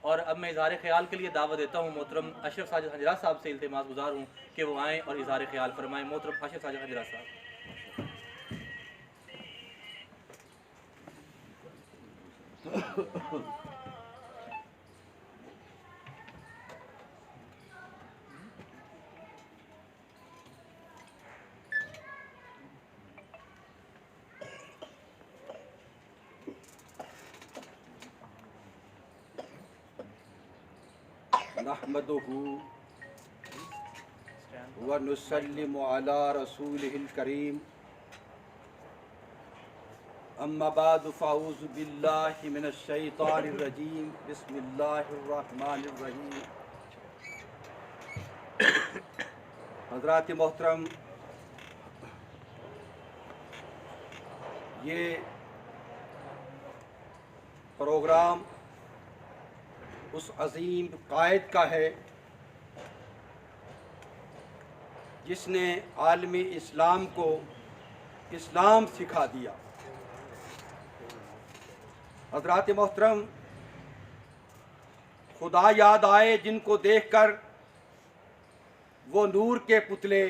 और अब मैं इज़हार ख्याल के लिए दावत देता हूँ। मोहतरम अशरफ साजिद हजरात साहब से इल्तिमास गुजार हूँ कि वो आएँ और इज़हार ख्याल फरमाएँ। मोहतरम अशरफ साजिद हजरात साहब। नहमदुहु व नुसल्लिमु अला रसूलिहिल करीम अम्मा बाद फ़अऊज़ु बिल्लाहि मिनश शैतानिर रजीम बिस्मिल्लाहिर रहमानिर रहीम। हज़रात मोहतरम, ये प्रोग्राम उस अजीम कायद का है जिसने आलमी इस्लाम को इस्लाम सिखा दिया। हज़रात मोहतरम, खुदा याद आए जिनको देखकर वो नूर के पुतले,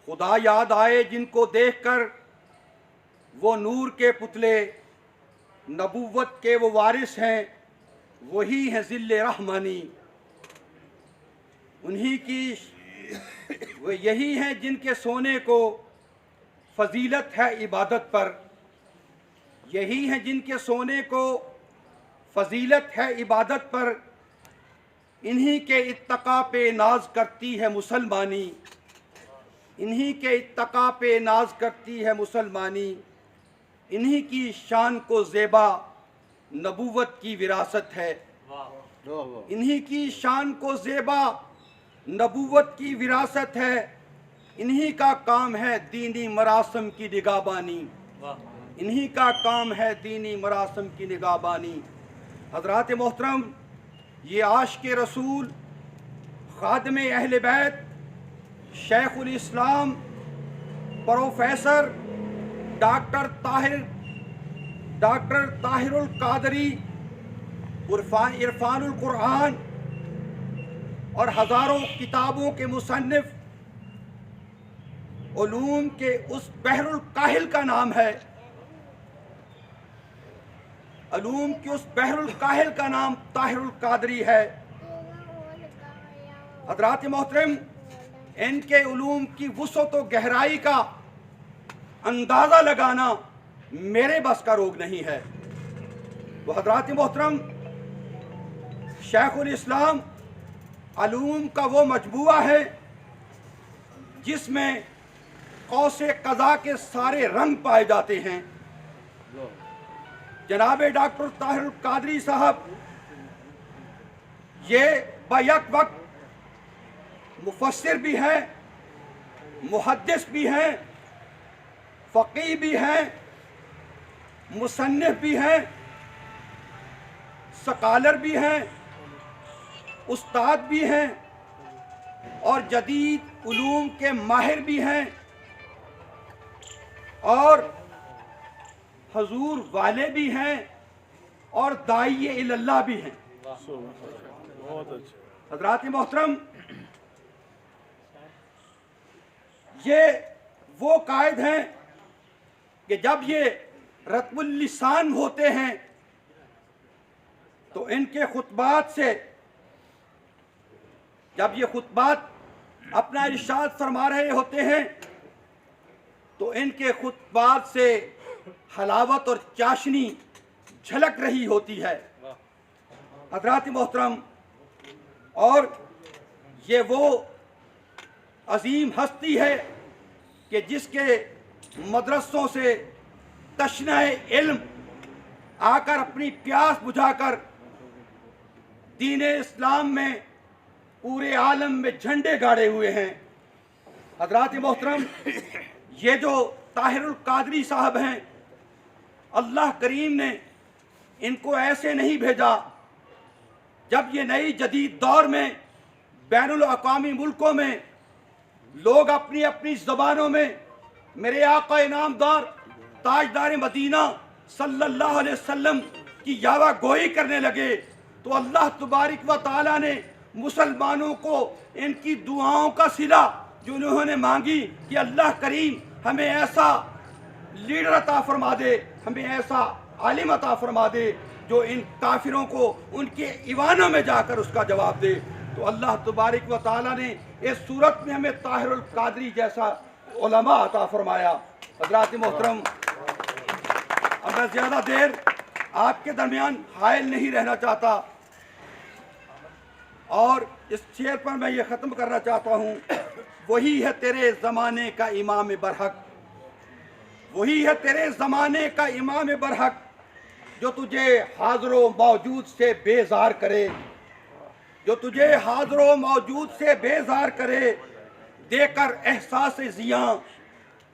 खुदा याद आए जिनको देखकर वो नूर के पुतले, नबूवत के वो वारिस हैं, वही हैं ज़िल्ले रहमानी। उन्हीं की वो यही हैं जिनके सोने को फजीलत है इबादत पर, यही हैं जिनके सोने को फजीलत है इबादत पर। इन्हीं के इत्तका पे नाज करती है मुसलमानी, इन्हीं के इत्तका पे नाज करती है मुसलमानी। इन्हीं की शान को ज़ेबा नबूवत की विरासत है, इन्हीं की शान को ज़ेबा नबूवत की विरासत है। इन्हीं का काम है दीनी मरासम की निगाहबानी, इन्हीं का काम है दीनी मरासम की निगाहबानी। हज़रात मोहतरम, ये आशिक़ रसूल, ख़ादिम अहले बैत, शेखुल इस्लाम प्रोफेसर डॉक्टर ताहिरुल कादरी इरफानुल कुरान और हज़ारों किताबों के मुसन्निफ, उलूम के उस बहरुल काहिल का नाम है, उलूम के उस बहरुल काहिल का नाम ताहिरुल कादरी है। हज़रात मोहतरम, इनके उलूम की वुसअत व गहराई का अंदाज़ा लगाना मेरे बस का रोग नहीं है। वो हज़रात मोहतरम, शेखुल इस्लाम उलूम का वो मजबूआ है जिसमें कौसे क़ज़ा के सारे रंग पाए जाते हैं। जनाब डॉक्टर ताहिरुल कादरी साहब ये बैक वक्त मुफस्सिर भी हैं, मुहद्दिस भी हैं, फ़क़ीह भी हैं, मुसन्निफ भी हैं, स्कॉलर भी हैं, उस्ताद भी हैं और जदीद उलूम के माहिर भी हैं और हजूर वाले भी हैं और दाई इल्लल्लाह भी हैं। हज़रात मोहतरम, ये वो कायद हैं कि जब ये रत्बुल लिसान होते हैं तो इनके खुतबात से, जब ये खुतबात अपना इरशाद फरमा रहे होते हैं तो इनके खुतबात से हलावत और चाशनी झलक रही होती है। हज़रात मोहतरम, और ये वो अजीम हस्ती है कि जिसके मदरसों से तशनाए इल्म आकर अपनी प्यास बुझाकर दीन इस्लाम में पूरे आलम में झंडे गाड़े हुए हैं। हज़रात मोहतरम, ये जो ताहिरुल कादरी साहब हैं, अल्लाह करीम ने इनको ऐसे नहीं भेजा। जब ये नई जदीद दौर में बैनुल अक़वामी मुल्कों में लोग अपनी अपनी ज़बानों में मेरे आका इनामदार ताजदार मदीना सल्लल्लाहु अलैहि वसल्लम की यावा गोई करने लगे तो अल्लाह तबारक व तआला ने मुसलमानों को इनकी दुआओं का सिला जो उन्होंने मांगी कि अल्लाह करीम हमें ऐसा लीडर अता फरमा दे, हमें ऐसा आलिम अता फरमा दे जो इन काफिरों को उनके ईवानों में जाकर उसका जवाब दे। तो अल्लाह तबारक व तआला ने इस सूरत में हमें ताहिरुल कादरी जैसा उलमा अता फरमाया। हज़रात मोहतरम, अब मैं ज़्यादा देर आपके दरमियान हायल नहीं रहना चाहता और इस शेर पर मैं ये ख़त्म करना चाहता हूँ। वही है तेरे ज़माने का इमाम बरहक, वही है तेरे ज़माने का इमाम बरहक जो तुझे हाज़िरो मौजूद से बेजार करे, जो तुझे हाज़िरो मौजूद से बेजार करे, देकर एहसास ज़ियां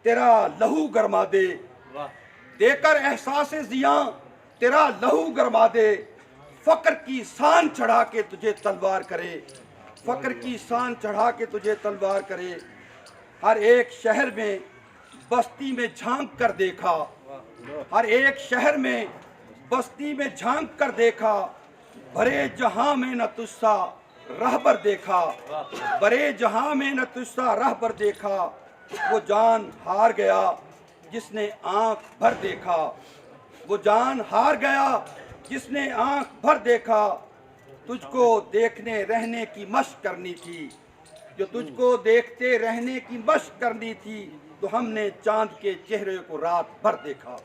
तेरा लहू गरमा दे, देकर एहसास ज़ियां तेरा लहू गरमा दे, फ़क्र की शान चढ़ा के तुझे तलवार करे, फ़क्र की शान चढ़ा के तुझे तलवार करे। हर एक शहर में बस्ती में झांक कर देखा, हर एक शहर में बस्ती में झांक कर देखा, भरे जहां में न तुझसा रहबर देखा, भरे जहां में न तुझसा रहबर देखा। वो जान हार गया जिसने आंख भर देखा, वो जान हार गया जिसने आंख भर देखा। तुझको देखने रहने की मशक करनी थी, जो तुझको देखते रहने की मशक करनी थी, तो हमने चांद के चेहरे को रात भर देखा।